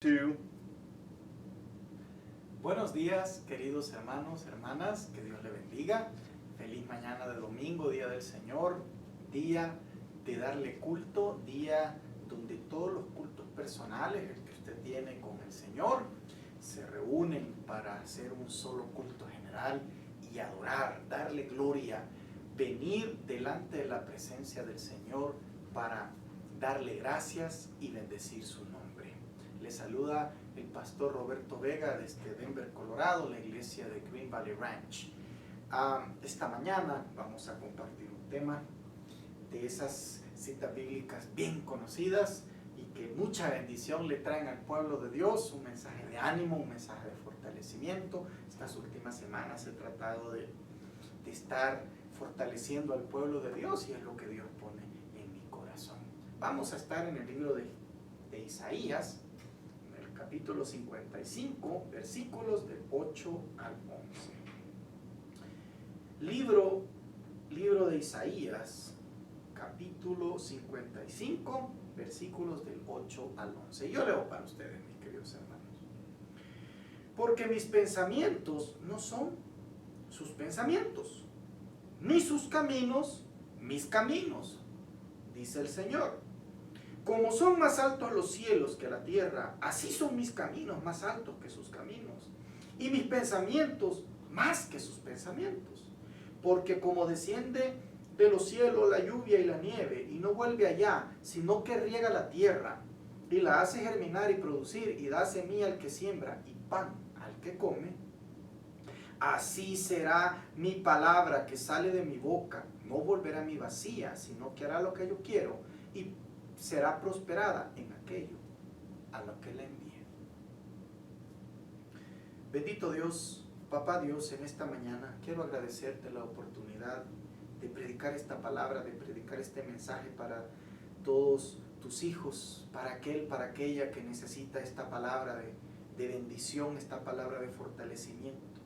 Two. Buenos días, queridos hermanos, hermanas, que Dios le bendiga. Feliz mañana de domingo, día del Señor, día de darle culto, día donde todos los cultos personales que usted tiene con el Señor se reúnen para hacer un solo culto general y adorar, darle gloria, venir delante de la presencia del Señor para darle gracias y bendecir su nombre. Le saluda el pastor Roberto Vega desde Denver, Colorado, la iglesia de Green Valley Ranch. Esta mañana vamos a compartir un tema de esas citas bíblicas bien conocidas y que mucha bendición le traen al pueblo de Dios, un mensaje de ánimo, un mensaje de fortalecimiento. Estas últimas semanas he tratado de estar fortaleciendo al pueblo de Dios y es lo que Dios pone en mi corazón. Vamos a estar en el libro de Isaías, capítulo 55, versículos del 8 al 11. Libro de Isaías, capítulo 55, versículos del 8 al 11. Yo leo para ustedes, mis queridos hermanos. Porque mis pensamientos no son sus pensamientos, ni sus caminos, mis caminos, dice el Señor. Como son más altos los cielos que la tierra, así son mis caminos más altos que sus caminos, y mis pensamientos más que sus pensamientos. Porque como desciende de los cielos la lluvia y la nieve, y no vuelve allá, sino que riega la tierra, y la hace germinar y producir, y da semilla al que siembra, y pan al que come, así será mi palabra que sale de mi boca. No volverá a mí vacía, sino que hará lo que yo quiero, y será prosperada en aquello a lo que le envíe. Bendito Dios, Papá Dios, en esta mañana quiero agradecerte la oportunidad de predicar esta palabra, de predicar este mensaje para todos tus hijos, para aquel, para aquella que necesita esta palabra de bendición, esta palabra de fortalecimiento.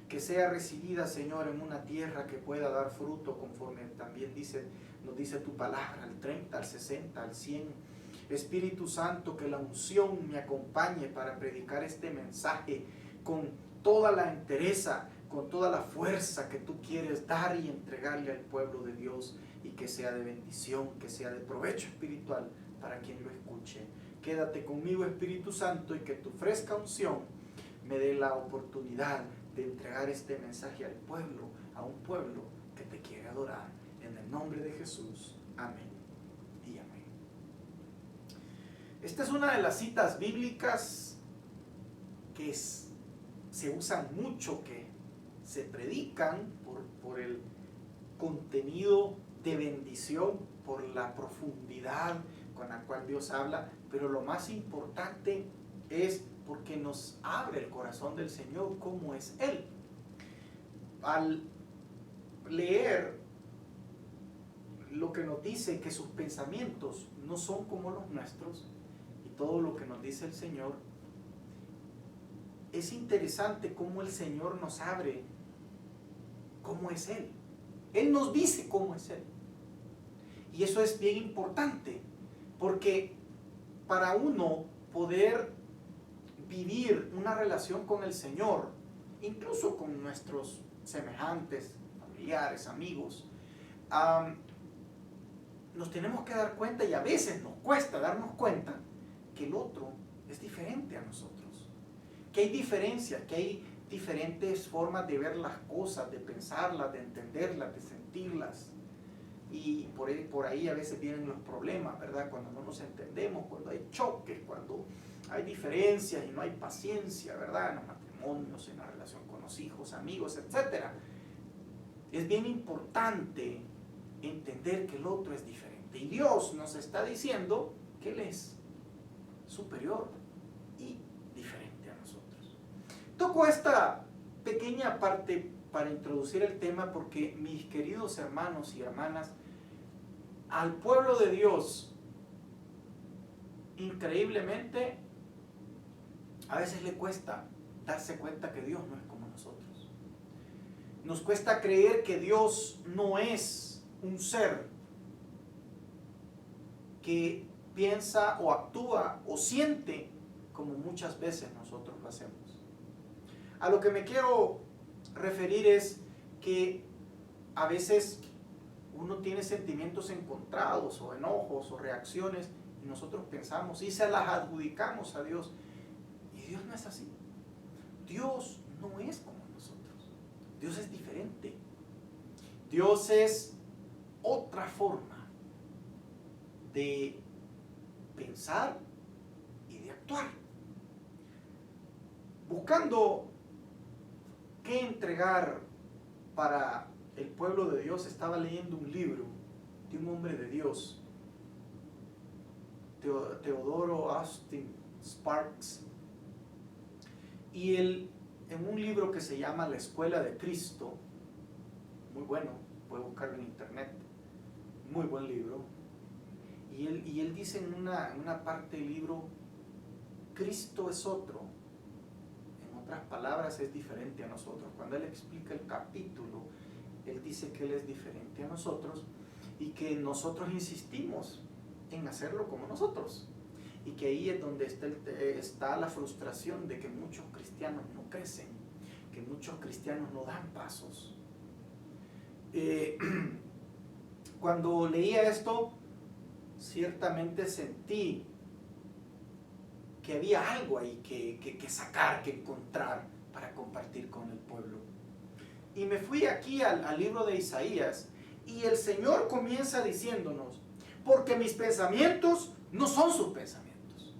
Que sea recibida, Señor, en una tierra que pueda dar fruto conforme también nos dice tu palabra, al 30, al 60, al 100. Espíritu Santo, que la unción me acompañe para predicar este mensaje con toda la entereza, con toda la fuerza que tú quieres dar y entregarle al pueblo de Dios, y que sea de bendición, que sea de provecho espiritual para quien lo escuche. Quédate conmigo, Espíritu Santo, y que tu fresca unción me dé la oportunidad de entregar este mensaje al pueblo, a un pueblo que te quiere adorar. En el nombre de Jesús. Amén y amén. Esta es una de las citas bíblicas que se usan mucho, que se predican por el contenido de bendición, por la profundidad con la cual Dios habla, pero lo más importante es porque nos abre el corazón del Señor cómo es Él. Al leer lo que nos dice que sus pensamientos no son como los nuestros, y todo lo que nos dice el Señor, es interesante cómo el Señor nos abre cómo es Él. Él nos dice cómo es Él. Y eso es bien importante, porque para uno poder vivir una relación con el Señor, incluso con nuestros semejantes, familiares, amigos, nos tenemos que dar cuenta, y a veces nos cuesta darnos cuenta, que el otro es diferente a nosotros, que hay diferencias, que hay diferentes formas de ver las cosas, de pensarlas, de entenderlas, de sentirlas. Y por ahí a veces vienen los problemas, ¿verdad? Cuando no nos entendemos, cuando hay choques, cuando hay diferencias y no hay paciencia, ¿verdad? En los matrimonios, en la relación con los hijos, amigos, etc. Es bien importante entender que el otro es diferente. Y Dios nos está diciendo que Él es superior y diferente a nosotros. Toco esta pequeña parte para introducir el tema porque, mis queridos hermanos y hermanas, al pueblo de Dios, increíblemente, a veces le cuesta darse cuenta que Dios no es como nosotros. Nos cuesta creer que Dios no es un ser que piensa o actúa o siente como muchas veces nosotros lo hacemos. A lo que me quiero referir es que a veces uno tiene sentimientos encontrados o enojos o reacciones y nosotros pensamos y se las adjudicamos a Dios. Y Dios no es así. Dios no es como nosotros. Dios es diferente. Dios es otra forma de pensar y de actuar. Buscando qué entregar para el pueblo de Dios, estaba leyendo un libro de un hombre de Dios, Teodoro Austin Sparks, y él, en un libro que se llama La Escuela de Cristo, muy bueno, puede buscarlo en internet, muy buen libro, y él dice en una parte del libro, Cristo es otro, en otras palabras es diferente a nosotros. Cuando él explica el capítulo, él dice que él es diferente a nosotros y que nosotros insistimos en hacerlo como nosotros, y que ahí es donde está la frustración de que muchos cristianos no crecen, que muchos cristianos no dan pasos. Cuando leía esto, ciertamente sentí que había algo ahí que sacar, que encontrar para compartir con el pueblo. Y me fui aquí al libro de Isaías, y el Señor comienza diciéndonos, porque mis pensamientos no son sus pensamientos.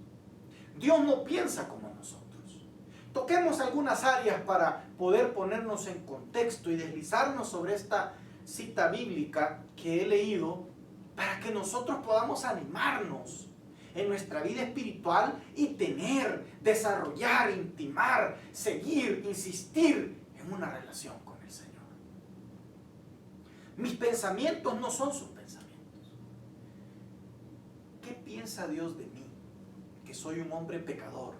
Dios no piensa como nosotros. Toquemos algunas áreas para poder ponernos en contexto y deslizarnos sobre esta cita bíblica que he leído, para que nosotros podamos animarnos en nuestra vida espiritual y desarrollar, intimar, seguir, insistir en una relación con el Señor. Mis pensamientos no son sus pensamientos. ¿Qué piensa Dios de mí? Que soy un hombre pecador.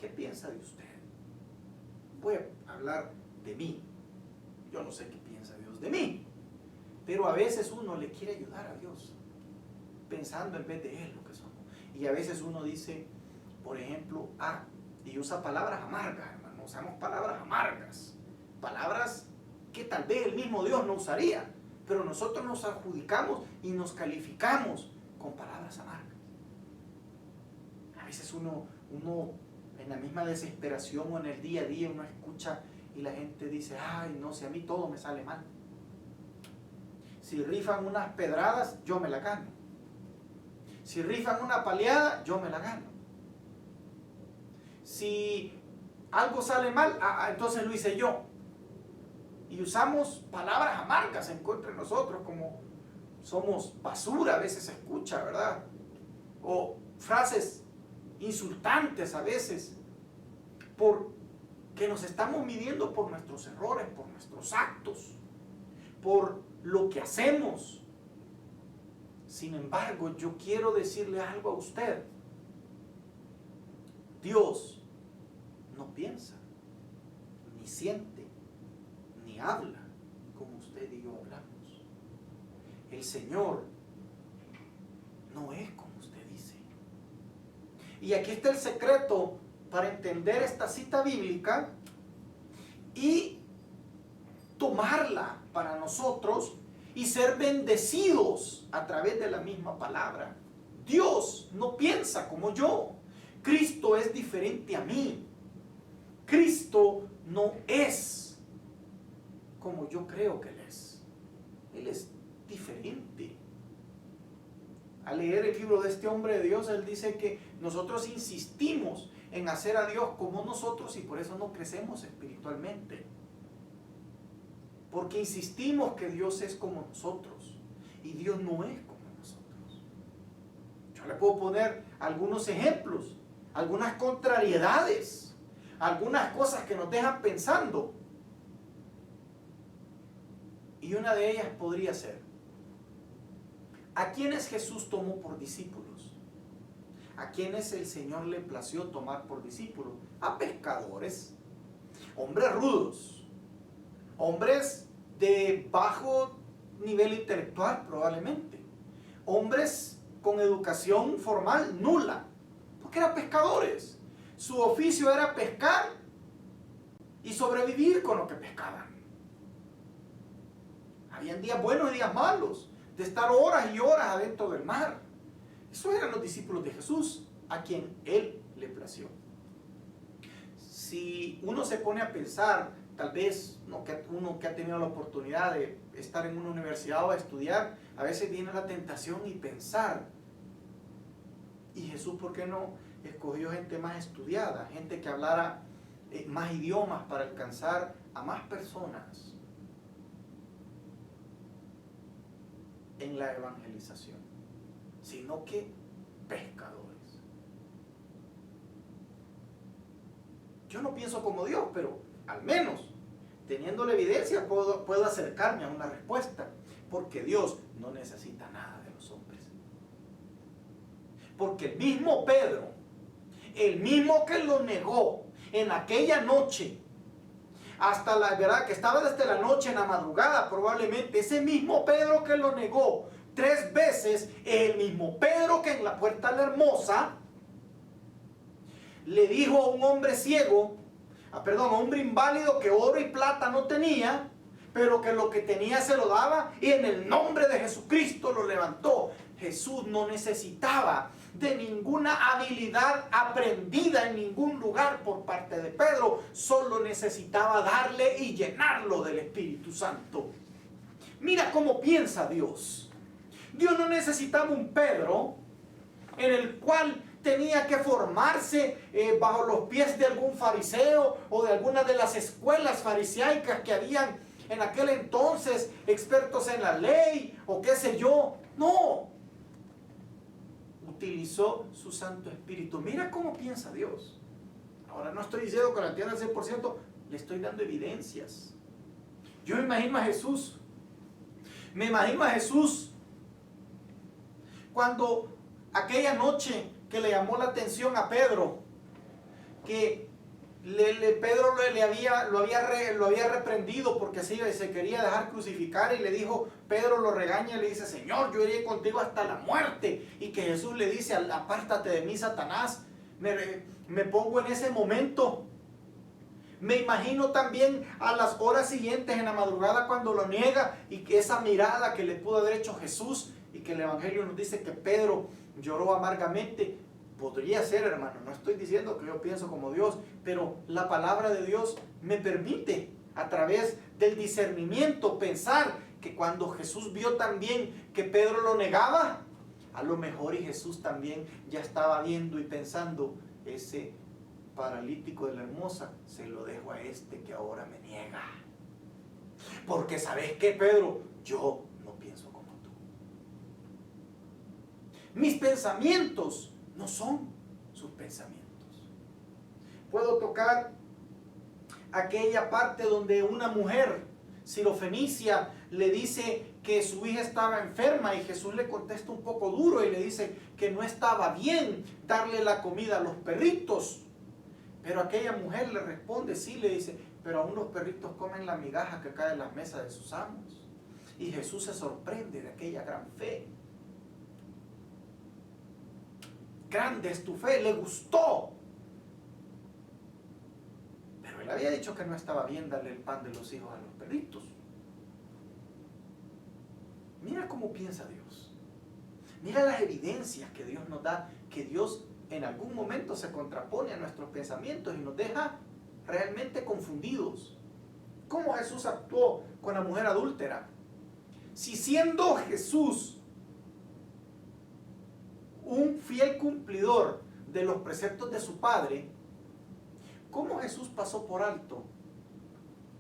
¿Qué piensa de usted? Voy a hablar de mí. Yo no sé qué piensa Dios de mí, pero a veces uno le quiere ayudar a Dios, pensando en vez de Él lo que somos. Y a veces uno dice, por ejemplo, y usa palabras amargas, hermano. Usamos palabras amargas, palabras que tal vez el mismo Dios no usaría, pero nosotros nos adjudicamos y nos calificamos con palabras amargas. A veces uno en la misma desesperación o en el día a día uno escucha y la gente dice, ay no, si a mí todo me sale mal. Si rifan unas pedradas, yo me la gano. Si rifan una paleada, yo me la gano. Si algo sale mal, entonces lo hice yo. Y usamos palabras amargas en contra de nosotros, como somos basura, a veces se escucha, ¿verdad? O frases insultantes a veces, porque nos estamos midiendo por nuestros errores, por nuestros actos, por lo que hacemos. Sin embargo, yo quiero decirle algo a usted. Dios no piensa, ni siente, ni habla como usted y yo hablamos. El Señor no es como usted dice. Y aquí está el secreto para entender esta cita bíblica y tomarla para nosotros y ser bendecidos a través de la misma palabra. Dios no piensa como yo. Cristo es diferente a mí. Cristo no es como yo creo que Él es. Él es diferente. Al leer el libro de este hombre de Dios, él dice que nosotros insistimos en hacer a Dios como nosotros y por eso no crecemos espiritualmente. Porque insistimos que Dios es como nosotros y Dios no es como nosotros. Yo le puedo poner algunos ejemplos, algunas contrariedades, algunas cosas que nos dejan pensando. Y una de ellas podría ser, ¿a quiénes Jesús tomó por discípulos? ¿A quiénes el Señor le plació tomar por discípulos? A pescadores, hombres rudos, hombres de bajo nivel intelectual probablemente, hombres con educación formal nula. Porque eran pescadores. Su oficio era pescar y sobrevivir con lo que pescaban. Habían días buenos y días malos, de estar horas y horas adentro del mar. Esos eran los discípulos de Jesús, a quien Él le plació. Si uno se pone a pensar, tal vez uno que ha tenido la oportunidad de estar en una universidad o a estudiar, a veces viene la tentación y pensar, ¿y Jesús por qué no escogió gente más estudiada, gente que hablara más idiomas para alcanzar a más personas en la evangelización? Sino que pescadores. Yo no pienso como Dios, pero al menos teniendo la evidencia puedo acercarme a una respuesta, porque Dios no necesita nada de los hombres. Porque el mismo Pedro, el mismo que lo negó en aquella noche, hasta la verdad que estaba desde la noche en la madrugada probablemente, ese mismo Pedro que lo negó 3 veces, es el mismo Pedro que en la puerta de la Hermosa le dijo a un hombre ciego, a un hombre inválido, que oro y plata no tenía, pero que lo que tenía se lo daba, y en el nombre de Jesucristo lo levantó. Jesús no necesitaba de ninguna habilidad aprendida en ningún lugar por parte de Pedro, solo necesitaba darle y llenarlo del Espíritu Santo. Mira cómo piensa Dios. Dios no necesitaba un Pedro en el cual tenía que formarse bajo los pies de algún fariseo o de alguna de las escuelas fariseicas que habían en aquel entonces, expertos en la ley o qué sé yo. No. Utilizó su Santo Espíritu. Mira cómo piensa Dios. Ahora no estoy diciendo que lo entienda al 100%, le estoy dando evidencias. Yo me imagino a Jesús. Me imagino a Jesús cuando aquella noche que le llamó la atención a Pedro, que Pedro lo había reprendido porque se quería dejar crucificar, y le dijo, Pedro lo regaña y le dice, Señor, yo iré contigo hasta la muerte. Y que Jesús le dice, apártate de mí, Satanás. Me pongo en ese momento. Me imagino también a las horas siguientes en la madrugada cuando lo niega, y que esa mirada que le pudo haber hecho Jesús, y que el Evangelio nos dice que Pedro lloró amargamente. Podría ser, hermano, no estoy diciendo que yo pienso como Dios, pero la palabra de Dios me permite, a través del discernimiento, pensar que cuando Jesús vio también que Pedro lo negaba, a lo mejor y Jesús también ya estaba viendo y pensando, ese paralítico de la Hermosa, se lo dejo a este que ahora me niega. Porque ¿sabes qué, Pedro? Yo no pienso como tú. Mis pensamientos no son sus pensamientos. Puedo tocar aquella parte donde una mujer sirofenicia le dice que su hija estaba enferma, y Jesús le contesta un poco duro y le dice que no estaba bien darle la comida a los perritos. Pero aquella mujer le responde, sí, le dice, pero aún los perritos comen la migaja que cae en las mesas de sus amos. Y Jesús se sorprende de aquella gran fe. Grande es tu fe, le gustó. Pero él había dicho que no estaba bien darle el pan de los hijos a los perritos. Mira cómo piensa Dios. Mira las evidencias que Dios nos da, que Dios en algún momento se contrapone a nuestros pensamientos y nos deja realmente confundidos. ¿Cómo Jesús actuó con la mujer adúltera? Si siendo Jesús un fiel cumplidor de los preceptos de su Padre, ¿cómo Jesús pasó por alto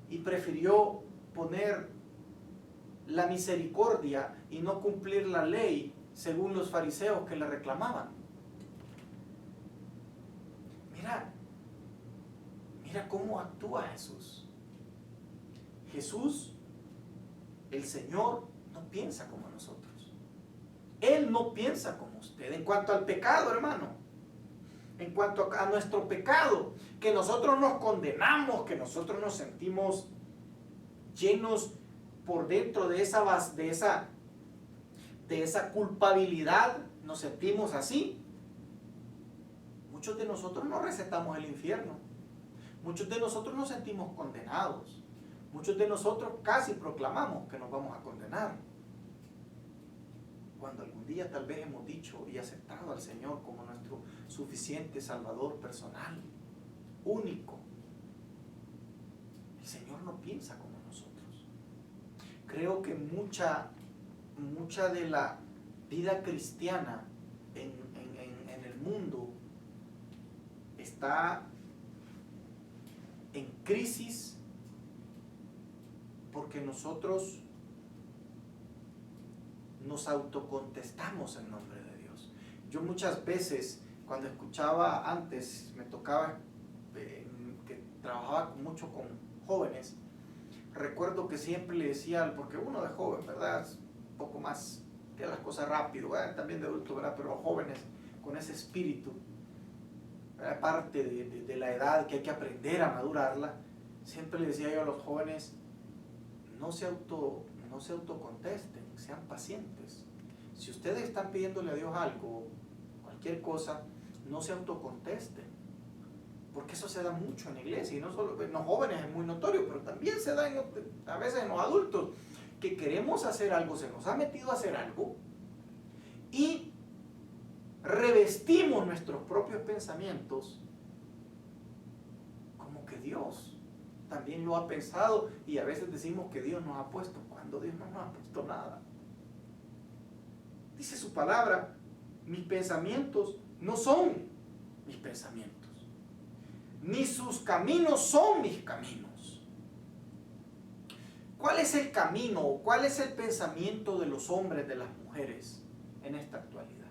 y prefirió poner la misericordia y no cumplir la ley según los fariseos que le reclamaban? Mira cómo actúa Jesús. Jesús, el Señor, no piensa como nosotros. Él no piensa como usted. En cuanto al pecado, hermano, en cuanto a nuestro pecado, que nosotros nos condenamos, que nosotros nos sentimos llenos por dentro de esa culpabilidad, nos sentimos así. Muchos de nosotros no recetamos el infierno. Muchos de nosotros nos sentimos condenados. Muchos de nosotros casi proclamamos que nos vamos a condenar. Cuando algún día tal vez hemos dicho y aceptado al Señor como nuestro suficiente Salvador personal, único. El Señor no piensa como nosotros. Creo que mucha de la vida cristiana en el mundo está en crisis porque nosotros nos autocontestamos en nombre de Dios. Yo muchas veces, cuando escuchaba antes, me tocaba, que trabajaba mucho con jóvenes, recuerdo que siempre le decía, porque uno de joven, ¿verdad? Es un poco más, tiene las cosas rápido, ¿verdad? También de adulto, ¿verdad? Pero los jóvenes con ese espíritu, ¿verdad? Parte de la edad que hay que aprender a madurarla, siempre le decía yo a los jóvenes, no se autocontesten, sean pacientes. Si ustedes están pidiéndole a Dios algo, cualquier cosa, no se autocontesten, porque eso se da mucho en la iglesia, y no solo en los jóvenes es muy notorio, pero también se da a veces en los adultos, que queremos hacer algo, se nos ha metido a hacer algo, y revestimos nuestros propios pensamientos como que Dios también lo ha pensado, y a veces decimos que Dios nos ha puesto, cuando Dios no nos ha puesto nada. Dice su palabra, mis pensamientos no son mis pensamientos, ni sus caminos son mis caminos. ¿Cuál es el camino, cuál es el pensamiento de los hombres, de las mujeres en esta actualidad?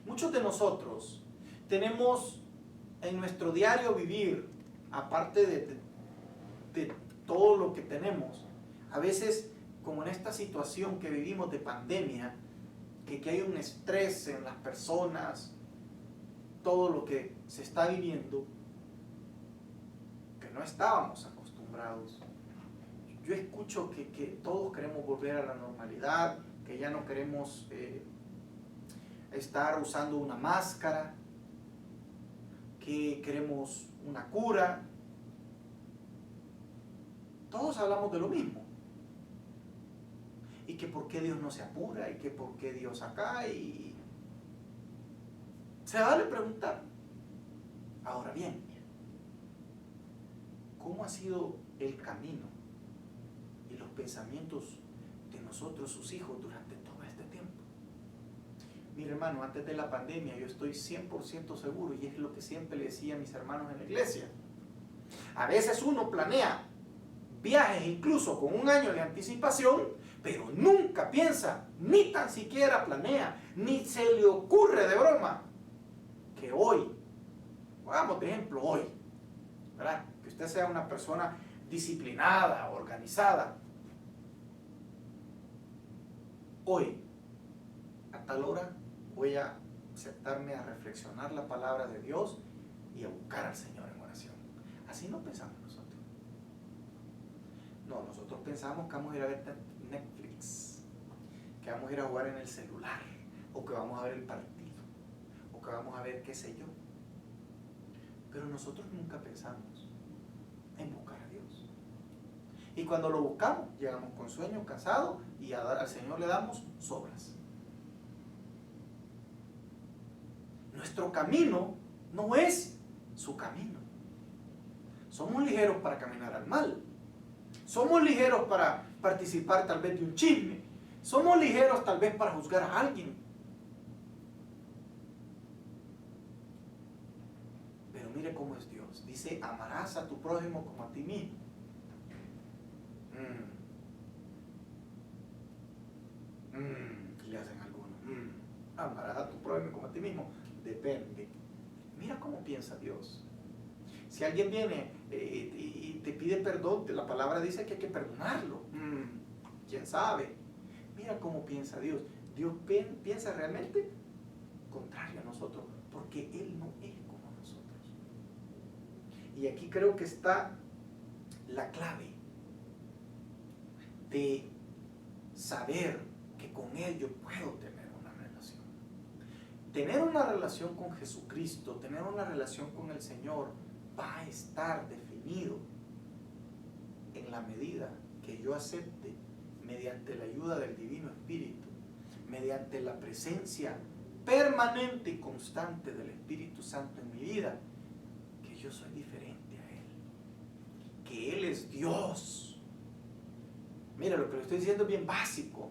Muchos de nosotros tenemos en nuestro diario vivir, aparte de todo lo que tenemos, a veces como en esta situación que vivimos de pandemia, que hay un estrés en las personas, todo lo que se está viviendo, que no estábamos acostumbrados. Yo escucho que todos queremos volver a la normalidad, que ya no queremos estar usando una máscara, que queremos una cura. Todos hablamos de lo mismo. Y que por qué Dios no se apura, y que por qué Dios acá, y se vale preguntar. Ahora bien, ¿cómo ha sido el camino y los pensamientos de nosotros, sus hijos, durante todo este tiempo? Mire, hermano, antes de la pandemia yo estoy 100% seguro, y es lo que siempre le decía a mis hermanos en la iglesia. A veces uno planea viajes incluso con un año de anticipación, pero nunca piensa, ni tan siquiera planea, ni se le ocurre de broma, que hoy, pongamos de ejemplo hoy, ¿verdad? Que usted sea una persona disciplinada, organizada. Hoy, a tal hora, voy a sentarme a reflexionar la palabra de Dios y a buscar al Señor en oración. Así no pensamos nosotros. No, nosotros pensamos que vamos a ir a ver Netflix, que vamos a ir a jugar en el celular, o que vamos a ver el partido, o que vamos a ver qué sé yo. Pero nosotros nunca pensamos en buscar a Dios. Y cuando lo buscamos, llegamos con sueño, cansados, y al Señor le damos sobras. Nuestro camino no es su camino. Somos ligeros para caminar al mal. Somos ligeros para participar tal vez de un chisme. Somos ligeros tal vez para juzgar a alguien. Pero mire cómo es Dios. Dice, amarás a tu prójimo como a ti mismo. Le hacen algunos. Amarás a tu prójimo como a ti mismo. Depende. Mira cómo piensa Dios. Si alguien viene y te pide perdón, la palabra dice que hay que perdonarlo. ¿Quién sabe? Mira cómo piensa Dios. Dios piensa realmente contrario a nosotros, porque Él no es como nosotros. Y aquí creo que está la clave de saber que con Él yo puedo tener una relación. tener una relación con Jesucristo, tener una relación con el Señor, va a estar definido en la medida que yo acepte, mediante la ayuda del Divino Espíritu, mediante la presencia permanente y constante del Espíritu Santo en mi vida, que yo soy diferente a Él, que Él es Dios. Mira, lo que le estoy diciendo es bien básico.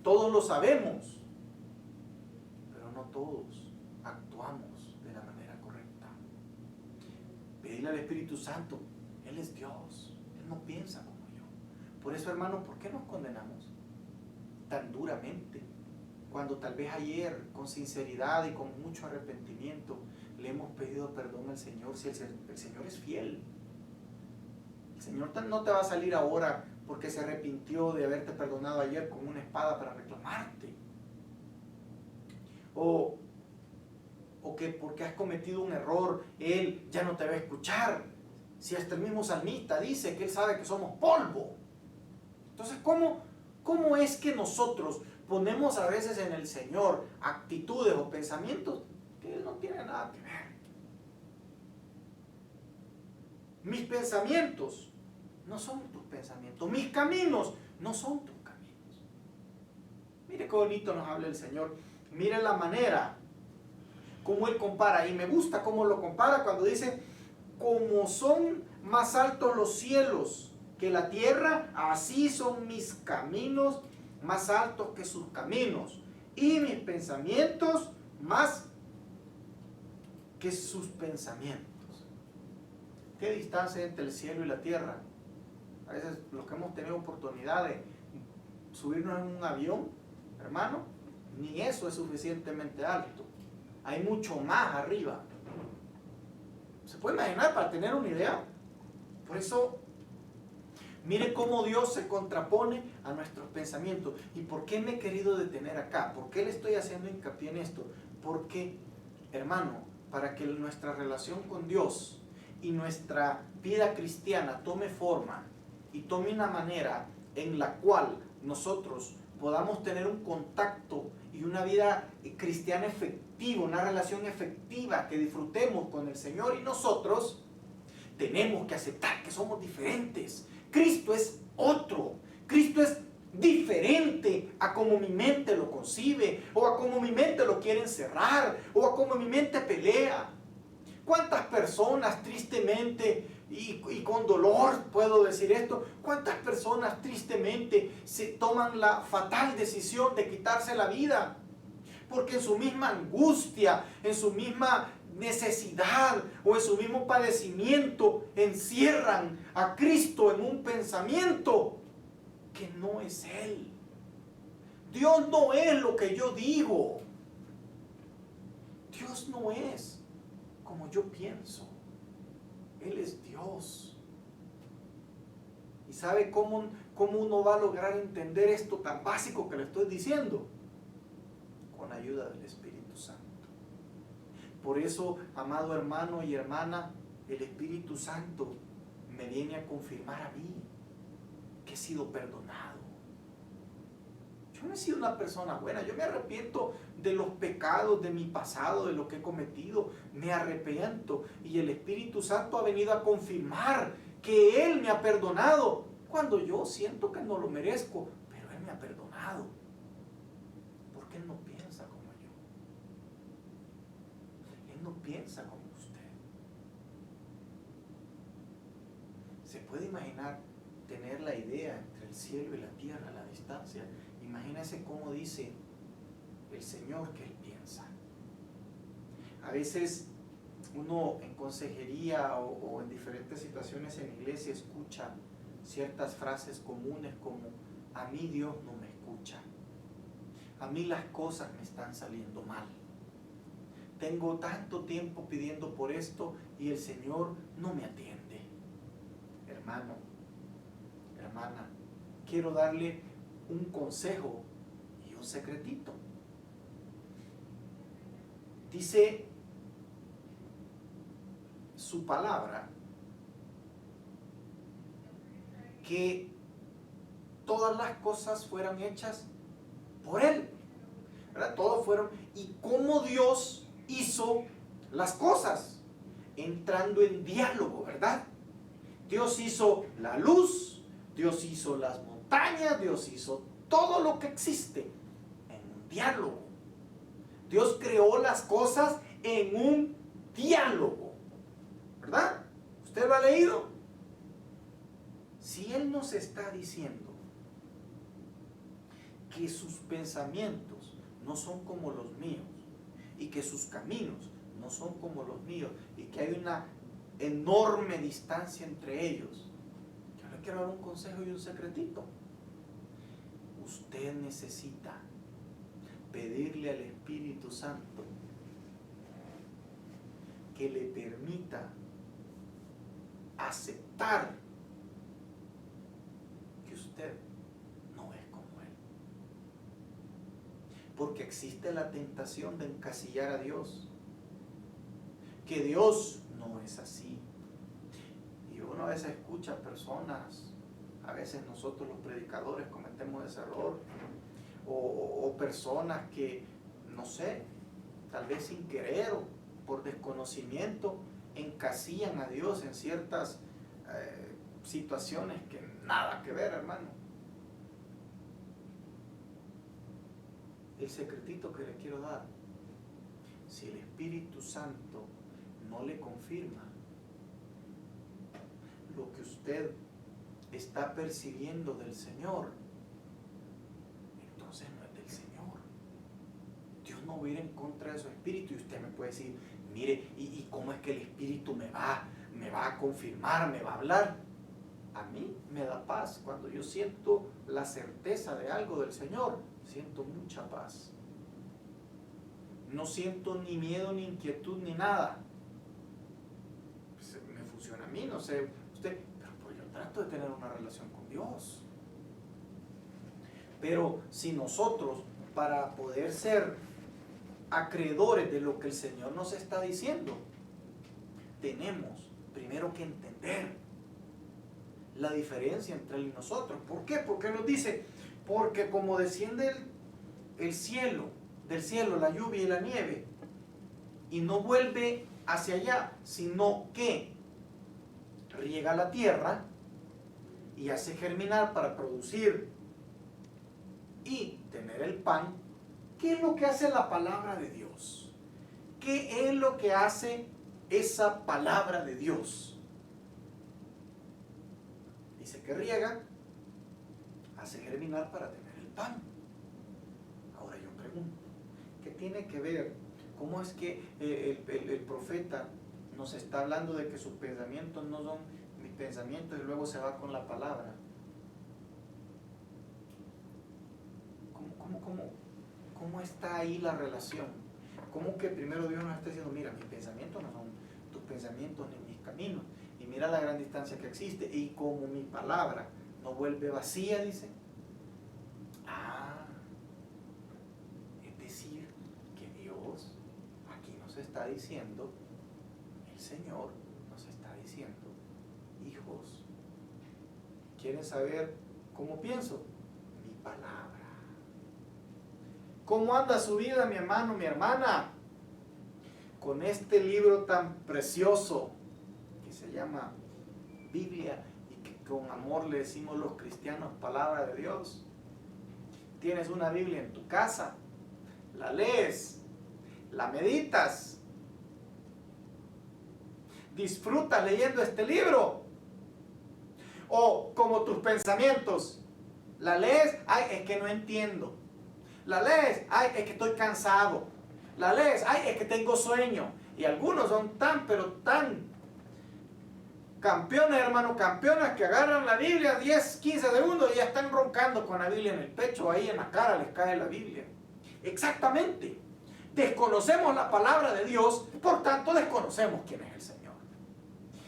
Todos lo sabemos, pero no todos actuamos de la manera correcta. Pedirle al Espíritu Santo, Él es Dios, Él no piensa como yo. Por eso, hermano, ¿por qué nos condenamos tan duramente? Cuando tal vez ayer, con sinceridad y con mucho arrepentimiento, le hemos pedido perdón al Señor, si el Señor es fiel. El Señor no te va a salir ahora porque se arrepintió de haberte perdonado ayer con una espada para reclamarte. O que porque has cometido un error, Él ya no te va a escuchar. Si hasta el mismo salmista dice que Él sabe que somos polvo. Entonces, ¿cómo es que nosotros ponemos a veces en el Señor actitudes o pensamientos que Él no tiene nada que ver? Mis pensamientos no son tus pensamientos, mis caminos no son tus caminos. Mire qué bonito nos habla el Señor. Mire la manera como Él compara, y me gusta cómo lo compara cuando dice: como son más altos los cielos que la tierra, así son mis caminos más altos que sus caminos, y mis pensamientos más que sus pensamientos. ¿Qué distancia entre el cielo y la tierra? A veces los que hemos tenido oportunidad de subirnos en un avión, hermano, ni eso es suficientemente alto. Hay mucho más arriba. ¿Se puede imaginar para tener una idea? Por eso, mire cómo Dios se contrapone a nuestros pensamientos. ¿Y por qué me he querido detener acá? ¿Por qué le estoy haciendo hincapié en esto? Porque, hermano, para que nuestra relación con Dios y nuestra vida cristiana tome forma y tome una manera en la cual nosotros podamos tener un contacto y una vida cristiana efectiva, una relación efectiva, que disfrutemos con el Señor y nosotros, tenemos que aceptar que somos diferentes. Cristo es otro. Cristo es diferente a como mi mente lo concibe, o a como mi mente lo quiere encerrar, o a como mi mente pelea. ¿Cuántas personas tristemente y con dolor puedo decir esto? ¿Cuántas personas tristemente se toman la fatal decisión de quitarse la vida? Porque en su misma angustia, en su misma necesidad o en su mismo padecimiento encierran a Cristo en un pensamiento que no es Él. Dios no es lo que yo digo. Dios no es como yo pienso. Él es Dios. ¿Y sabe cómo uno va a lograr entender esto tan básico que le estoy diciendo? Con ayuda del Espíritu Santo. Por eso, amado hermano y hermana, el Espíritu Santo me viene a confirmar a mí que he sido perdonado. Yo no he sido una persona buena, yo me arrepiento de los pecados de mi pasado, de lo que he cometido, me arrepiento, y el Espíritu Santo ha venido a confirmar que Él me ha perdonado, cuando yo siento que no lo merezco, pero Él me ha perdonado, porque Él no piensa como yo, Él no piensa como usted. ¿Se puede imaginar tener la idea entre el cielo y la tierra a la distancia? Imagínese cómo dice el Señor que Él piensa. A veces uno en consejería o en diferentes situaciones en la iglesia escucha ciertas frases comunes como: a mí Dios no me escucha, a mí las cosas me están saliendo mal, tengo tanto tiempo pidiendo por esto y el Señor no me atiende. Hermano, hermana, quiero darle un consejo y un secretito. Dice su palabra que todas las cosas fueron hechas por Él. ¿verdad? Todos fueron. ¿Y cómo Dios hizo las cosas? Entrando en diálogo, ¿verdad? Dios hizo la luz, Dios hizo las montañas, Dios hizo todo lo que existe en un diálogo. Dios creó las cosas en un diálogo, ¿verdad? ¿Usted lo ha leído? Si Él nos está diciendo que sus pensamientos no son como los míos y que sus caminos no son como los míos y que hay una enorme distancia entre ellos, yo le quiero dar un consejo y un secretito. Usted necesita pedirle al Espíritu Santo que le permita aceptar que usted no es como Él. Porque existe la tentación de encasillar a Dios. Que Dios no es así. Y uno a veces escucha personas, a veces nosotros los predicadores cometemos ese error, o personas que, no sé, tal vez sin querer o por desconocimiento, encasillan a Dios en ciertas situaciones que nada que ver, hermano. El secretito que le quiero dar: si el Espíritu Santo no le confirma lo que usted está percibiendo del Señor, entonces no es del Señor. Dios no va a ir en contra de su Espíritu. Y usted me puede decir: mire, ¿y cómo es que el Espíritu me va a confirmar, me va a hablar? A mí me da paz cuando yo siento la certeza de algo del Señor. Siento mucha paz. No siento ni miedo, ni inquietud, ni nada. Pues me funciona a mí, no sé usted, pero pues yo trato de tener una relación con Dios. Pero si nosotros, para poder ser acreedores de lo que el Señor nos está diciendo, tenemos primero que entender la diferencia entre Él y nosotros. ¿Por qué? Porque nos dice: porque como desciende del cielo, la lluvia y la nieve, y no vuelve hacia allá, sino que riega la tierra y hace germinar para producir y tener el pan. ¿Qué es lo que hace la palabra de Dios? ¿Qué es lo que hace esa palabra de Dios? Dice que riega, hace germinar para tener el pan. Ahora yo pregunto, ¿qué tiene que ver? ¿Cómo es que el profeta nos está hablando de que sus pensamientos no son mis pensamientos y luego se va con la palabra? ¿Cómo está ahí la relación? ¿Cómo que primero Dios nos está diciendo: mira, mis pensamientos no son tus pensamientos ni mis caminos, y mira la gran distancia que existe, y como mi palabra no vuelve vacía, dice? Es decir, que Dios aquí nos está diciendo, el Señor nos está diciendo: hijos, ¿quieren saber cómo pienso? Mi palabra. ¿Cómo anda su vida, mi hermano, mi hermana? Con este libro tan precioso que se llama Biblia y que con amor le decimos los cristianos palabra de Dios. Tienes una Biblia en tu casa, la lees, la meditas, disfrutas leyendo este libro. O como tus pensamientos, la lees: ay, es que no entiendo. La lees: ay, es que estoy cansado. La lees: ay, es que tengo sueño. Y algunos son pero tan campeones, hermano, campeonas, que agarran la Biblia 10, 15 segundos y ya están roncando con la Biblia en el pecho, ahí en la cara les cae la Biblia. Exactamente. Desconocemos la palabra de Dios, por tanto desconocemos quién es el Señor.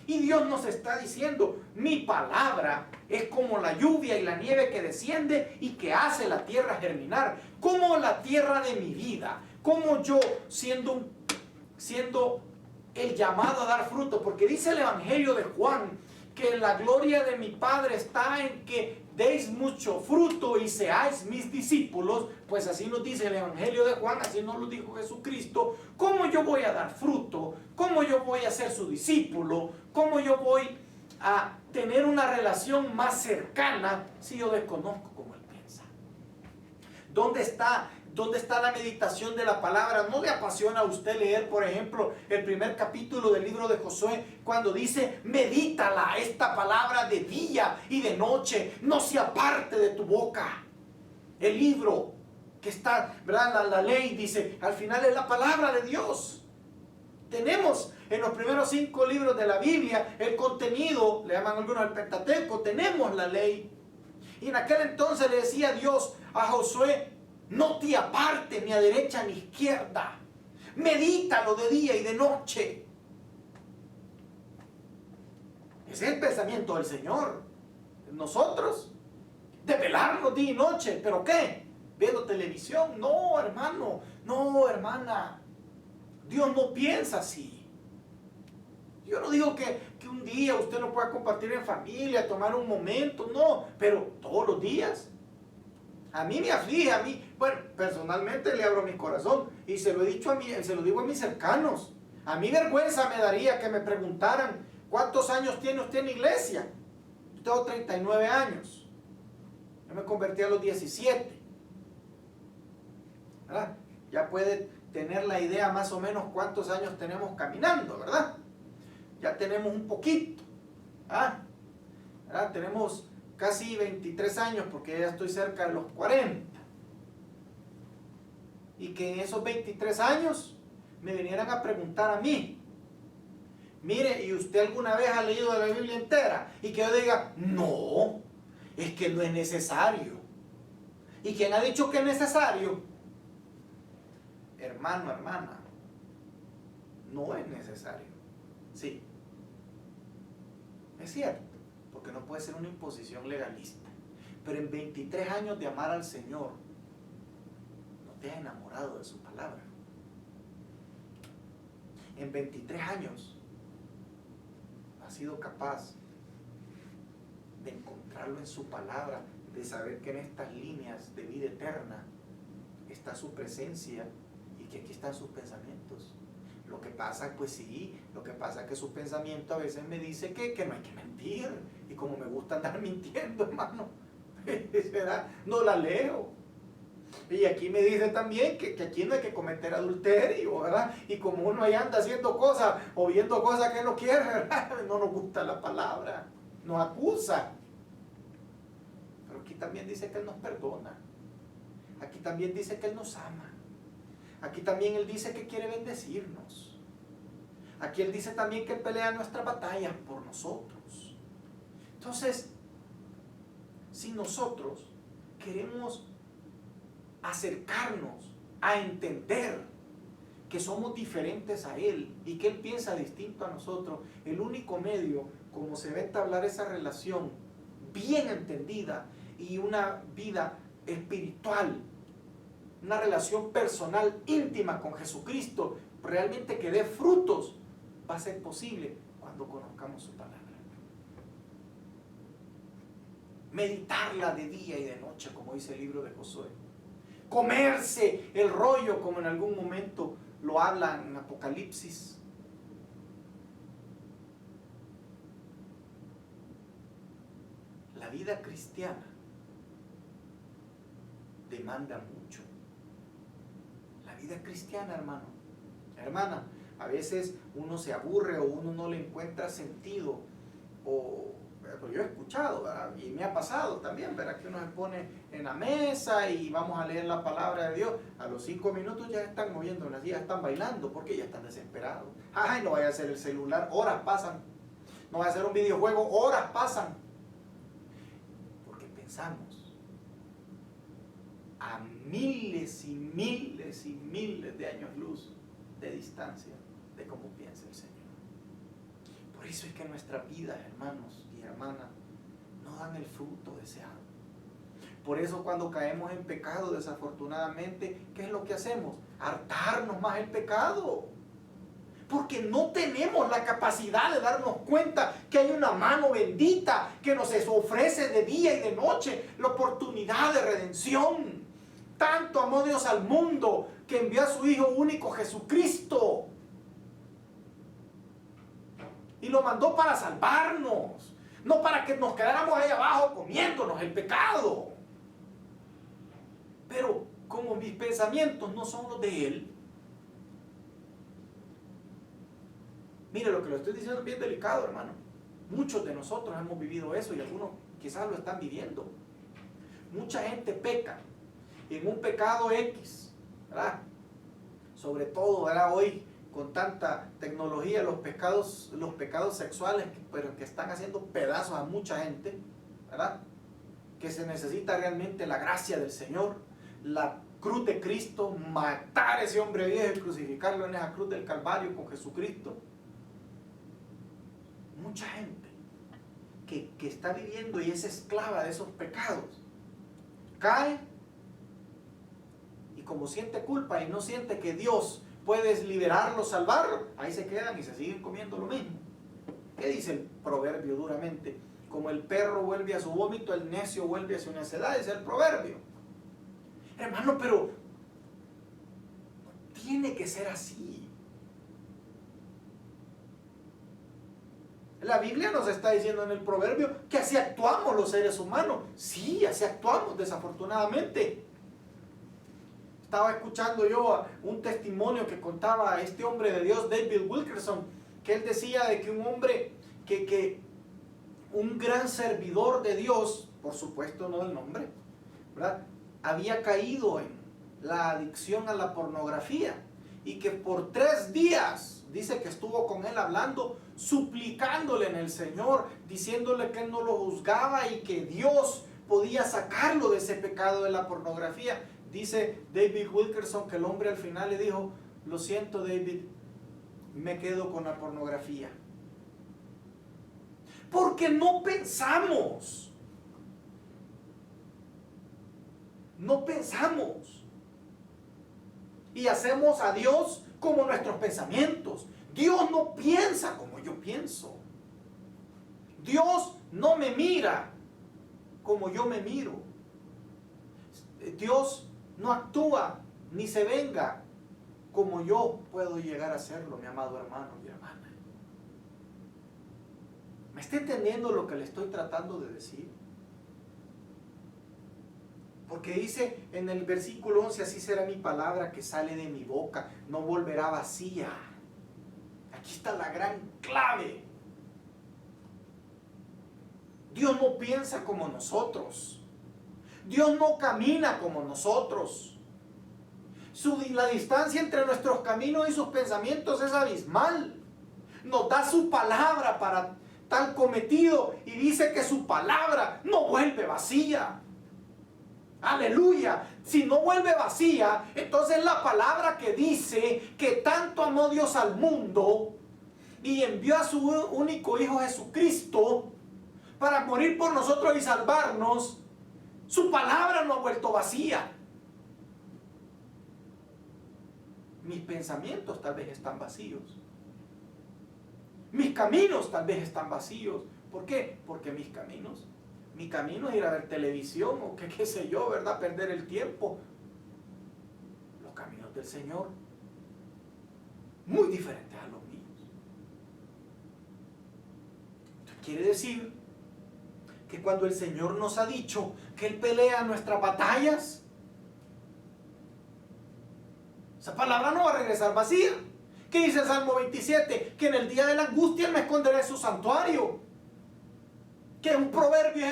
Y Dios nos está diciendo: mi palabra es como la lluvia y la nieve que desciende y que hace la tierra germinar, como la tierra de mi vida, como yo siendo el llamado a dar fruto, porque dice el Evangelio de Juan que la gloria de mi Padre está en que deis mucho fruto y seáis mis discípulos, pues así nos dice el Evangelio de Juan, así nos lo dijo Jesucristo. ¿Cómo yo voy a dar fruto? ¿Cómo yo voy a ser su discípulo? ¿Cómo yo voy a tener una relación más cercana si yo desconozco cómo Él piensa? ¿Dónde está la meditación de la palabra? ¿No le apasiona a usted leer, por ejemplo, el primer capítulo del libro de Josué, cuando dice, medítala esta palabra de día y de noche, no se aparte de tu boca? El libro que está, ¿verdad? La ley dice, al final es la palabra de Dios. Tenemos en los primeros 5 libros de la Biblia el contenido, le llaman algunos el Pentateuco, tenemos la ley. Y en aquel entonces le decía Dios a Josué, no te apartes ni a derecha ni a izquierda. Medítalo de día y de noche. Ese es el pensamiento del Señor. Nosotros, de velarnos día y noche. ¿Pero qué? ¿Viendo televisión? No, hermano. No, hermana. Dios no piensa así. Yo no digo que un día usted no pueda compartir en familia, tomar un momento. No, pero todos los días. A mí me aflige, bueno, personalmente le abro mi corazón y se lo he dicho se lo digo a mis cercanos. A mí vergüenza me daría que me preguntaran, ¿cuántos años tiene usted en la iglesia? Yo tengo 39 años. Yo me convertí a los 17. ¿Verdad? Ya puede tener la idea más o menos cuántos años tenemos caminando, ¿verdad? Ya tenemos un poquito. ¿Verdad? Tenemos casi 23 años porque ya estoy cerca de los 40. Y que en esos 23 años me vinieran a preguntar a mí, mire, ¿y usted alguna vez ha leído la Biblia entera? Y que yo diga, no, es que no es necesario. ¿Y quién ha dicho que es necesario? Hermano, hermana, no es necesario. Sí, es cierto, porque no puede ser una imposición legalista. Pero en 23 años de amar al Señor, no te has enamorado de su palabra. En 23 años, has sido capaz de encontrarlo en su palabra, de saber que en estas líneas de vida eterna está su presencia y que aquí están sus pensamientos. Lo que pasa, pues sí, lo que pasa es que su pensamiento a veces me dice que no hay que mentir. Y como me gusta andar mintiendo, hermano, ¿verdad? No la leo. Y aquí me dice también que aquí no hay que cometer adulterio, ¿verdad? Y como uno ahí anda haciendo cosas o viendo cosas que no quiere, ¿verdad? No nos gusta la palabra, nos acusa. Pero aquí también dice que Él nos perdona. Aquí también dice que Él nos ama. Aquí también Él dice que quiere bendecirnos. Aquí Él dice también que Él pelea nuestras batallas por nosotros. Entonces, si nosotros queremos acercarnos a entender que somos diferentes a Él y que Él piensa distinto a nosotros, el único medio como se va a entablar esa relación bien entendida y una vida espiritual, una relación personal íntima con Jesucristo, realmente que dé frutos, va a ser posible cuando conozcamos su palabra. Meditarla de día y de noche, como dice el libro de Josué. Comerse el rollo, como en algún momento lo habla en Apocalipsis. La vida cristiana demanda mucho. La vida cristiana, hermano, hermana, a veces uno se aburre o uno no le encuentra sentido, pero yo he escuchado, ¿verdad? Y me ha pasado también, ¿verdad? Que uno se pone en la mesa y vamos a leer la palabra de Dios, a los 5 minutos ya están moviendo las sillas, ya están bailando porque ya están desesperados. Ay, no vaya a hacer el celular, horas pasan. No vaya a hacer un videojuego, horas pasan. Porque pensamos a miles y miles y miles de años luz de distancia de cómo piensa el Señor. Por eso es que nuestras vidas, hermanos y hermanas, no dan el fruto deseado. Por eso cuando caemos en pecado, desafortunadamente, ¿qué es lo que hacemos? Hartarnos más el pecado. Porque no tenemos la capacidad de darnos cuenta que hay una mano bendita que nos ofrece de día y de noche la oportunidad de redención. Tanto amó Dios al mundo que envió a su Hijo único Jesucristo. Y lo mandó para salvarnos, no para que nos quedáramos ahí abajo comiéndonos el pecado. Pero como mis pensamientos no son los de Él, mire, lo que lo estoy diciendo es bien delicado, hermano. Muchos de nosotros hemos vivido eso y algunos quizás lo están viviendo. Mucha gente peca en un pecado X, ¿verdad? Sobre todo, ¿verdad? Hoy con tanta tecnología, los pecados sexuales, pero que están haciendo pedazos a mucha gente, ¿verdad? Que se necesita realmente la gracia del Señor, la cruz de Cristo, matar a ese hombre viejo y crucificarlo en esa cruz del Calvario con Jesucristo. Mucha gente que está viviendo y es esclava de esos pecados, cae y como siente culpa y no siente que Dios puede liberarlo, salvarlo, ahí se quedan y se siguen comiendo lo mismo. ¿Qué dice el proverbio duramente? Como el perro vuelve a su vómito, el necio vuelve a su necedad, es el proverbio. Hermano, pero tiene que ser así. La Biblia nos está diciendo en el proverbio que así actuamos los seres humanos. Sí, así actuamos, desafortunadamente. Estaba escuchando yo un testimonio que contaba este hombre de Dios, David Wilkerson, que él decía de que un hombre, un gran servidor de Dios, por supuesto no el nombre, ¿verdad?, había caído en la adicción a la pornografía y que por 3 días, dice que estuvo con él hablando, suplicándole en el Señor, diciéndole que él no lo juzgaba y que Dios podía sacarlo de ese pecado de la pornografía. Dice David Wilkerson que el hombre al final le dijo: lo siento, David, me quedo con la pornografía. Porque no pensamos. No pensamos. Y hacemos a Dios como nuestros pensamientos. Dios no piensa como yo pienso. Dios no me mira como yo me miro. Dios no actúa ni se venga como yo puedo llegar a hacerlo, mi amado hermano y hermana. ¿Me está entendiendo lo que le estoy tratando de decir? Porque dice en el versículo 11, así será mi palabra que sale de mi boca, no volverá vacía. Aquí está la gran clave. Dios no piensa como nosotros. Dios no camina como nosotros. La distancia entre nuestros caminos y sus pensamientos es abismal. Nos da su palabra para tal cometido y dice que su palabra no vuelve vacía. Aleluya. Si no vuelve vacía, entonces la palabra que dice que tanto amó Dios al mundo y envió a su único Hijo Jesucristo para morir por nosotros y salvarnos, su palabra no ha vuelto vacía. Mis pensamientos tal vez están vacíos. Mis caminos tal vez están vacíos. ¿Por qué? Porque mi camino es ir a ver televisión o qué sé yo, ¿verdad? Perder el tiempo. Los caminos del Señor, muy diferentes a los míos. Esto quiere decir que cuando el Señor nos ha dicho que Él pelea nuestras batallas, esa palabra no va a regresar vacía. ¿Qué dice el Salmo 27? Que en el día de la angustia Él me esconderá en su santuario. Que un proverbio,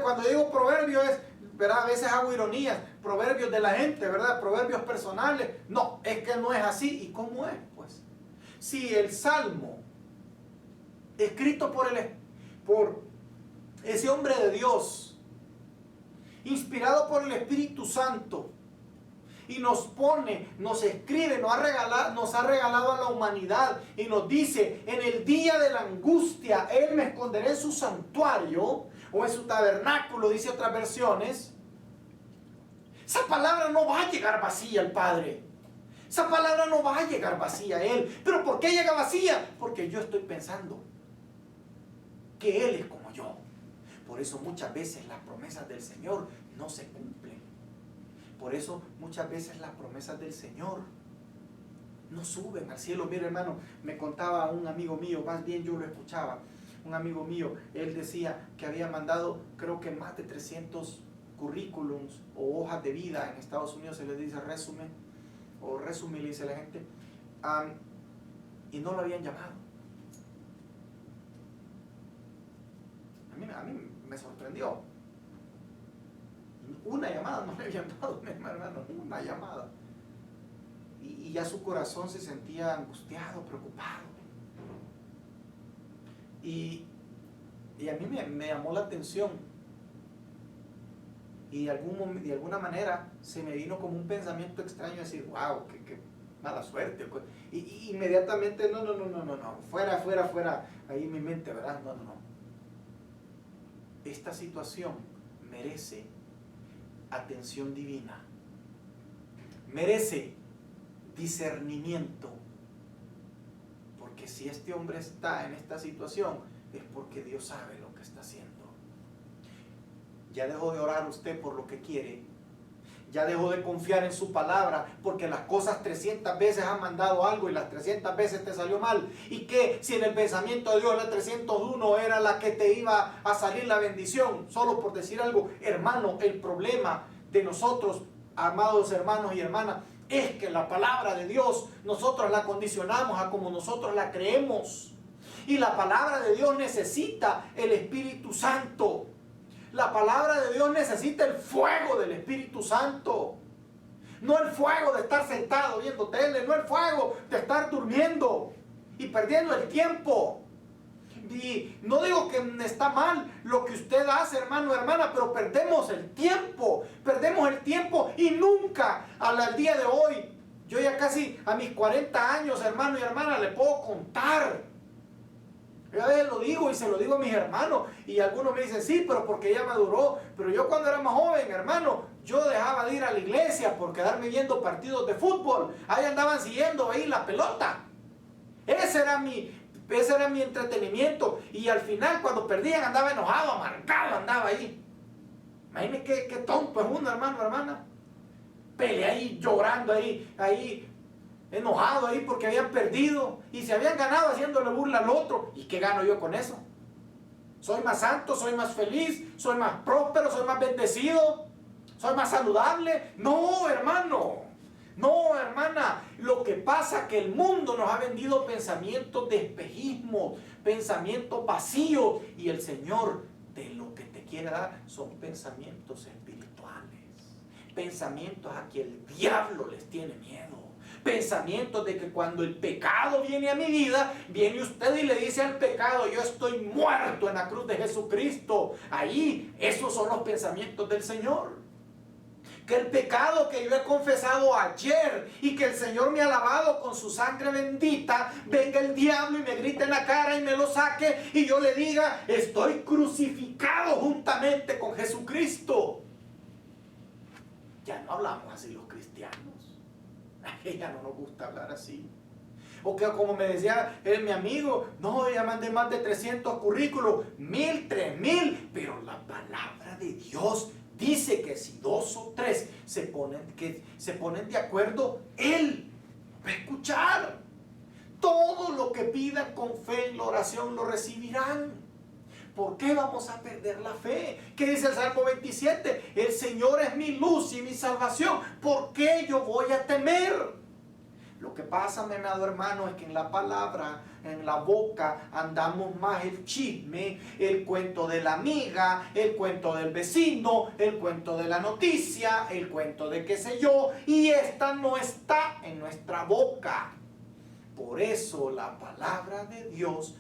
cuando digo proverbio es, ¿verdad? A veces hago ironías, proverbios de la gente, ¿verdad? Proverbios personales. No, es que no es así. ¿Y cómo es? Pues, si el Salmo, escrito por ese hombre de Dios, inspirado por el Espíritu Santo, y nos escribe, nos ha regalado a la humanidad y nos dice: en el día de la angustia Él me esconderá en su santuario o en su tabernáculo, dice otras versiones. Esa palabra no va a llegar vacía al Padre. Esa palabra no va a llegar vacía a Él. ¿Pero por qué llega vacía? Porque yo estoy pensando que Él es como yo. Por eso muchas veces las promesas del Señor no se cumplen. Por eso muchas veces las promesas del Señor no suben al cielo. Mira, hermano, me contaba un amigo mío, más bien yo lo escuchaba. Un amigo mío, él decía que había mandado, creo que más de 300 currículums o hojas de vida. En Estados Unidos se les dice resumen, o resumen le dice la gente, y no lo habían llamado. A mí me sorprendió. Una llamada no le habían dado, mi hermano, una llamada. Y ya su corazón se sentía angustiado, preocupado. Y a mí me llamó la atención. Y de alguna manera se me vino como un pensamiento extraño, decir, wow, qué mala suerte. Y inmediatamente, no, fuera, ahí en mi mente, ¿verdad? No. Esta situación merece atención divina, merece discernimiento, porque si este hombre está en esta situación es porque Dios sabe lo que está haciendo. Ya dejó de orar usted por lo que quiere, ya dejó de confiar en su palabra, porque las cosas 300 veces han mandado algo y las 300 veces te salió mal. Y que si en el pensamiento de Dios la 301 era la que te iba a salir la bendición, solo por decir algo, hermano, el problema de nosotros, amados hermanos y hermanas, es que la palabra de Dios nosotros la condicionamos a como nosotros la creemos. Y la palabra de Dios necesita el Espíritu Santo. La palabra de Dios necesita el fuego del Espíritu Santo. No el fuego de estar sentado viendo tele, no el fuego de estar durmiendo y perdiendo el tiempo. Y no digo que está mal lo que usted hace, hermano, hermana, pero perdemos el tiempo y nunca al día de hoy, yo ya casi a mis 40 años, hermano y hermana, le puedo contar. Yo a veces lo digo y se lo digo a mis hermanos y algunos me dicen, sí, pero porque ya maduró. Pero yo cuando era más joven, hermano, yo dejaba de ir a la iglesia por quedarme viendo partidos de fútbol. Ahí andaban siguiendo ahí la pelota. Ese era mi entretenimiento. Y al final cuando perdían andaba enojado, amargado, andaba ahí. Imagínense qué tonto es uno, hermano, hermana. Pelea ahí, llorando ahí, enojado ahí porque habían perdido y se habían ganado haciéndole burla al otro. ¿Y qué gano yo con eso? ¿Soy más santo? ¿Soy más feliz? ¿Soy más próspero? ¿Soy más bendecido? ¿Soy más saludable? No, hermano. No, hermana. Lo que pasa es que el mundo nos ha vendido pensamientos de espejismo, pensamientos vacíos, y el Señor de lo que te quiere dar son pensamientos espirituales, pensamientos a que el diablo les tiene miedo. Pensamientos de que cuando el pecado viene a mi vida, viene usted y le dice al pecado, yo estoy muerto en la cruz de Jesucristo. Ahí, esos son los pensamientos del Señor. Que el pecado que yo he confesado ayer y que el Señor me ha lavado con su sangre bendita, venga el diablo y me grite en la cara y me lo saque y yo le diga, estoy crucificado juntamente con Jesucristo. Ya no hablamos así los cristianos. A ella no nos gusta hablar así. O que como me decía mi amigo, no, ya mandé más de 300 currículos, 1000, 3000, pero la palabra de Dios dice que si 2 o 3 se ponen de acuerdo, Él va a escuchar. Todo lo que pidan con fe en la oración lo recibirán. ¿Por qué vamos a perder la fe? ¿Qué dice el Salmo 27? El Señor es mi luz y mi salvación. ¿Por qué yo voy a temer? Lo que pasa, mi amado hermano, es que en la palabra, en la boca, andamos más el chisme, el cuento de la amiga, el cuento del vecino, el cuento de la noticia, el cuento de qué sé yo, y esta no está en nuestra boca. Por eso la palabra de Dios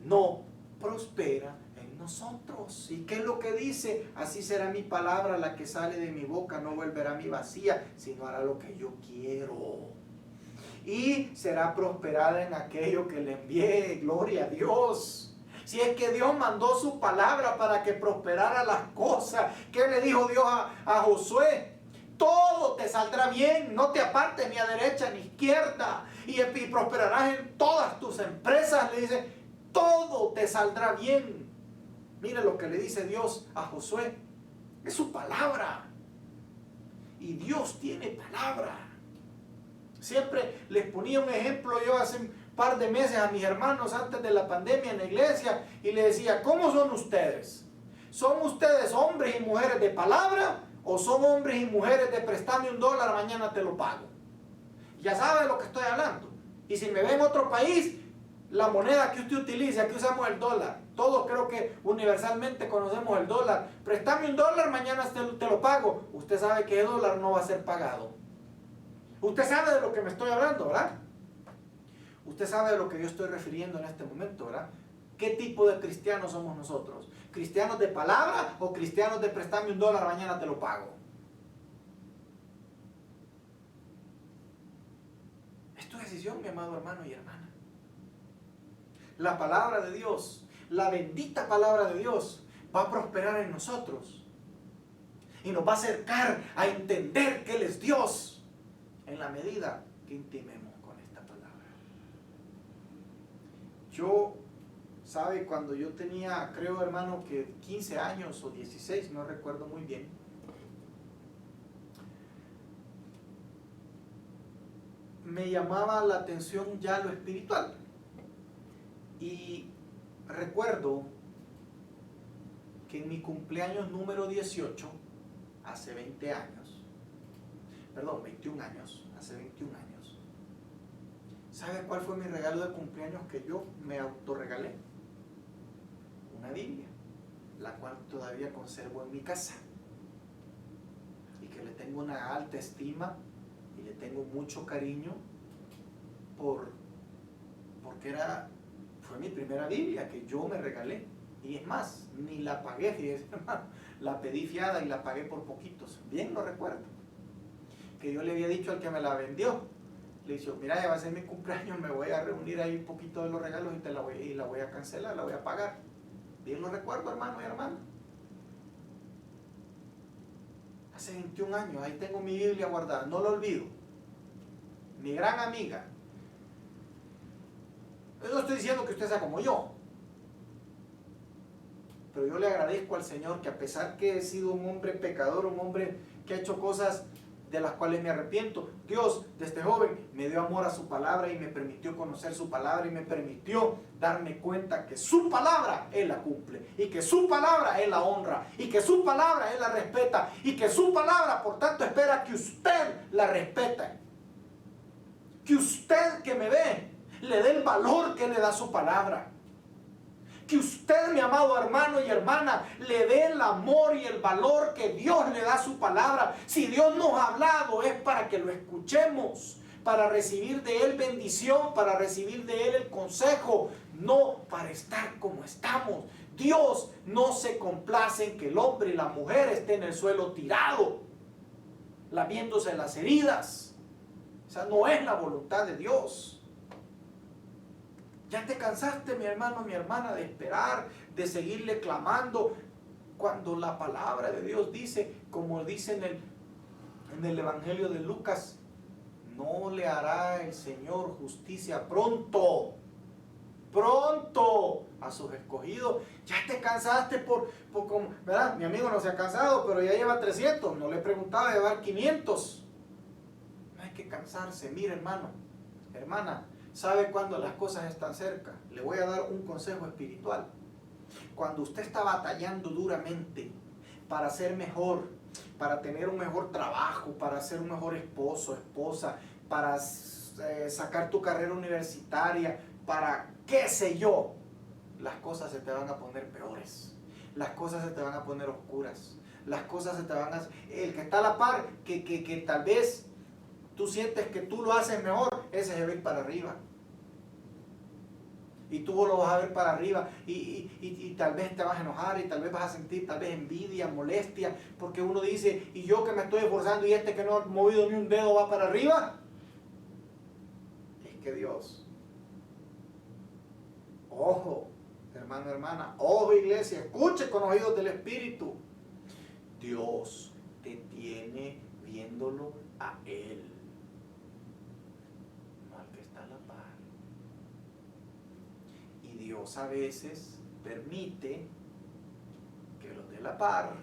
no prospera en nosotros. ¿Y qué es lo que dice? Así será mi palabra, la que sale de mi boca, no volverá a mí vacía, sino hará lo que yo quiero. Y será prosperada en aquello que le envíe. Gloria a Dios. Si es que Dios mandó su palabra para que prosperara las cosas. ¿Qué le dijo Dios a Josué? todo te saldrá bien, no te apartes ni a derecha ni a izquierda, y prosperarás en todas tus empresas. Le dice, todo te saldrá bien. Mire lo que le dice Dios a Josué, es su palabra, y Dios tiene palabra. Siempre les ponía un ejemplo yo hace un par de meses a mis hermanos antes de la pandemia en la iglesia, y les decía, ¿cómo son ustedes? ¿Son ustedes hombres y mujeres de palabra o son hombres y mujeres de prestarme $1, mañana te lo pago? Ya sabe de lo que estoy hablando. Y si me ve en otro país, la moneda que usted utiliza, aquí usamos el dólar. Todos creo que universalmente conocemos el dólar. Préstame $1, mañana te lo pago. Usted sabe que el dólar no va a ser pagado. Usted sabe de lo que me estoy hablando, ¿verdad? Usted sabe de lo que yo estoy refiriendo en este momento, ¿verdad? ¿Qué tipo de cristianos somos nosotros? ¿Cristianos de palabra o cristianos de préstame $1, mañana te lo pago? Es tu decisión, mi amado hermano y hermana. La palabra de Dios, la bendita palabra de Dios, va a prosperar en nosotros y nos va a acercar a entender que Él es Dios en la medida que intimemos con esta palabra. Yo, ¿sabe? Cuando yo tenía, creo, hermano, que 15 años o 16, no recuerdo muy bien, me llamaba la atención ya lo espiritual. Y recuerdo que en mi cumpleaños número 18, hace 20 años, perdón, 21 años, hace 21 años, ¿sabe cuál fue mi regalo de cumpleaños que yo me autorregalé? Una Biblia, la cual todavía conservo en mi casa y que le tengo una alta estima y le tengo mucho cariño porque fue mi primera Biblia que yo me regalé. Y es más, ni la pagué, fíjese, hermano, la pedí fiada y la pagué por poquitos, bien lo recuerdo, que yo le había dicho al que me la vendió, le dije, mira, ya va a ser mi cumpleaños, me voy a reunir ahí un poquito de los regalos y la voy a cancelar, la voy a pagar. Bien lo recuerdo, hermano y hermana. Hace 21 años, ahí tengo mi Biblia guardada, no lo olvido. Mi gran amiga. Yo no estoy diciendo que usted sea como yo, pero yo le agradezco al Señor que a pesar que he sido un hombre pecador, un hombre que ha hecho cosas de las cuales me arrepiento, Dios desde joven me dio amor a su palabra y me permitió conocer su palabra y me permitió darme cuenta que su palabra Él la cumple y que su palabra Él la honra y que su palabra Él la respeta y que su palabra por tanto espera que usted la respete, que usted que me ve le dé el valor que le da su palabra. Que usted, mi amado hermano y hermana, le dé el amor y el valor que Dios le da a su palabra. Si Dios nos ha hablado es para que lo escuchemos, para recibir de Él bendición, para recibir de Él el consejo, no para estar como estamos. Dios no se complace en que el hombre y la mujer estén en el suelo tirado, lamiéndose las heridas. Esa no es la voluntad de Dios. Ya te cansaste, mi hermano, mi hermana, de esperar, de seguirle clamando, cuando la palabra de Dios dice, como dice en el Evangelio de Lucas, no le hará el Señor justicia pronto a sus escogidos. Ya te cansaste ¿verdad? Mi amigo no se ha cansado, pero ya lleva 300, no le preguntaba de llevar 500. No hay que cansarse. Mire, hermano, hermana, ¿sabe cuándo las cosas están cerca? Le voy a dar un consejo espiritual. Cuando usted está batallando duramente para ser mejor, para tener un mejor trabajo, para ser un mejor esposo, esposa, para sacar tu carrera universitaria, para qué sé yo, las cosas se te van a poner peores. Las cosas se te van a poner oscuras. Las cosas se te van a... El que está a la par, que tal vez tú sientes que tú lo haces mejor, ese se va a ir para arriba. Y tú lo vas a ver para arriba y tal vez te vas a enojar y tal vez vas a sentir tal vez envidia, molestia, porque uno dice, y yo que me estoy esforzando y este que no ha movido ni un dedo va para arriba. Es que Dios, ojo, hermano, hermana, ojo, iglesia, escuche con oídos del Espíritu. Dios te tiene viéndolo a Él, no al que está a la par. Y Dios a veces permite que los de la par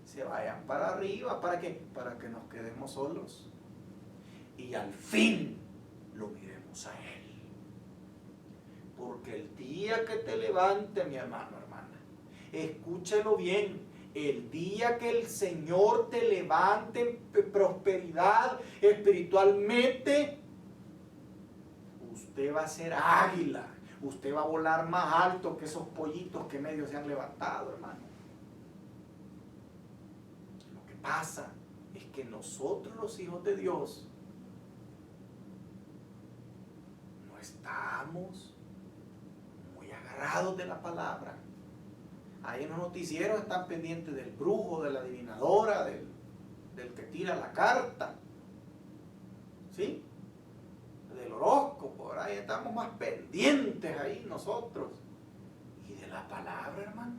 se vayan para arriba. ¿Para qué? Para que nos quedemos solos y al fin lo miremos a Él. Porque el día que te levante, mi hermano, hermana, escúchelo bien, el día que el Señor te levante en prosperidad espiritualmente, usted va a ser águila, usted va a volar más alto que esos pollitos que medio se han levantado, hermano. Lo que pasa es que nosotros, los hijos de Dios, no estamos muy agarrados de la palabra. Ahí en los noticieros están pendientes del brujo, de la adivinadora, del que tira la carta, ¿sí? Del horóscopo. Ahí estamos más pendientes ahí nosotros. Y de la palabra, hermano.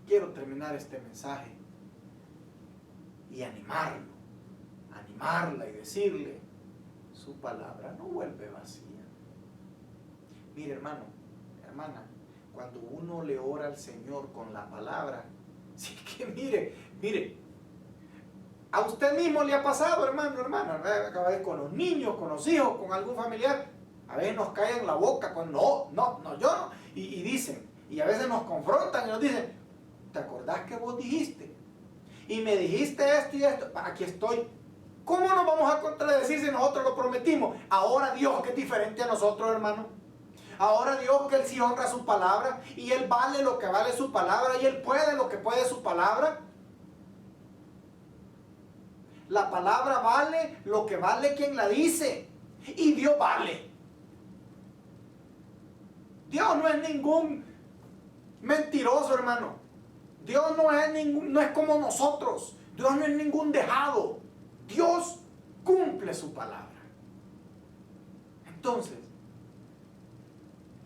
Quiero terminar este mensaje y animarlo, animarla y decirle, su palabra no vuelve vacía. Mire, hermano, hermana, cuando uno le ora al Señor con la palabra, sí que mire, a usted mismo le ha pasado, hermano, hermana, a veces con los niños, con los hijos, con algún familiar, a veces nos caen en la boca con no, yo no, y dicen, y a veces nos confrontan y nos dicen, ¿te acordás que vos dijiste? Y me dijiste esto y esto, aquí estoy. ¿Cómo nos vamos a contradecir si nosotros lo prometimos? Ahora Dios, que es diferente a nosotros, hermano. Ahora Dios, que Él sí honra su palabra, y Él vale lo que vale su palabra, y Él puede lo que puede su palabra. La palabra vale lo que vale quien la dice, y Dios vale. Dios no es ningún mentiroso, hermano. Dios no es como nosotros. Dios no es ningún dejado. Dios cumple su palabra. Entonces,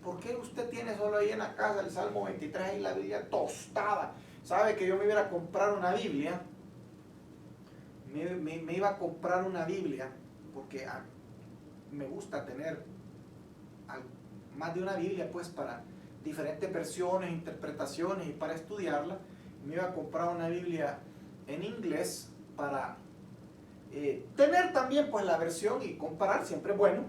¿por qué usted tiene solo ahí en la casa el Salmo 23 y la Biblia tostada? ¿Sabe que yo me iba a comprar una Biblia? Me iba a comprar una Biblia porque me gusta tener más de una Biblia, pues, para diferentes versiones, interpretaciones y para estudiarla. Me iba a comprar una Biblia en inglés para tener también, pues, la versión y comparar, siempre es bueno.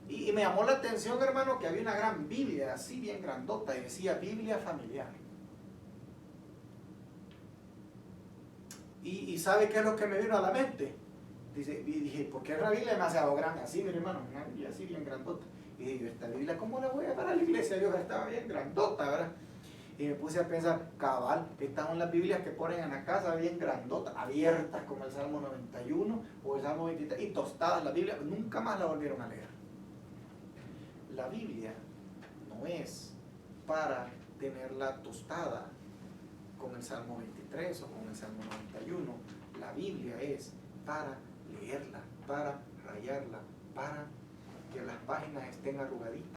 Y me llamó la atención, hermano, que había una gran Biblia, así bien grandota, y decía Biblia familiar. Y ¿sabe qué es lo que me vino a la mente? Y dije, ¿por qué es una Biblia demasiado grande? Así, mi hermano, una Biblia así bien grandota. Y dije, esta Biblia, ¿cómo la voy a llevar a la iglesia? Yo estaba bien grandota, ¿verdad? Y me puse a pensar, cabal, estas son las Biblias que ponen en la casa bien grandotas, abiertas como el Salmo 91 o el Salmo 23, y tostadas las Biblias, nunca más la volvieron a leer. La Biblia no es para tenerla tostada con el Salmo 23 o con el Salmo 91. La Biblia es para leerla, para rayarla, para que las páginas estén arrugaditas.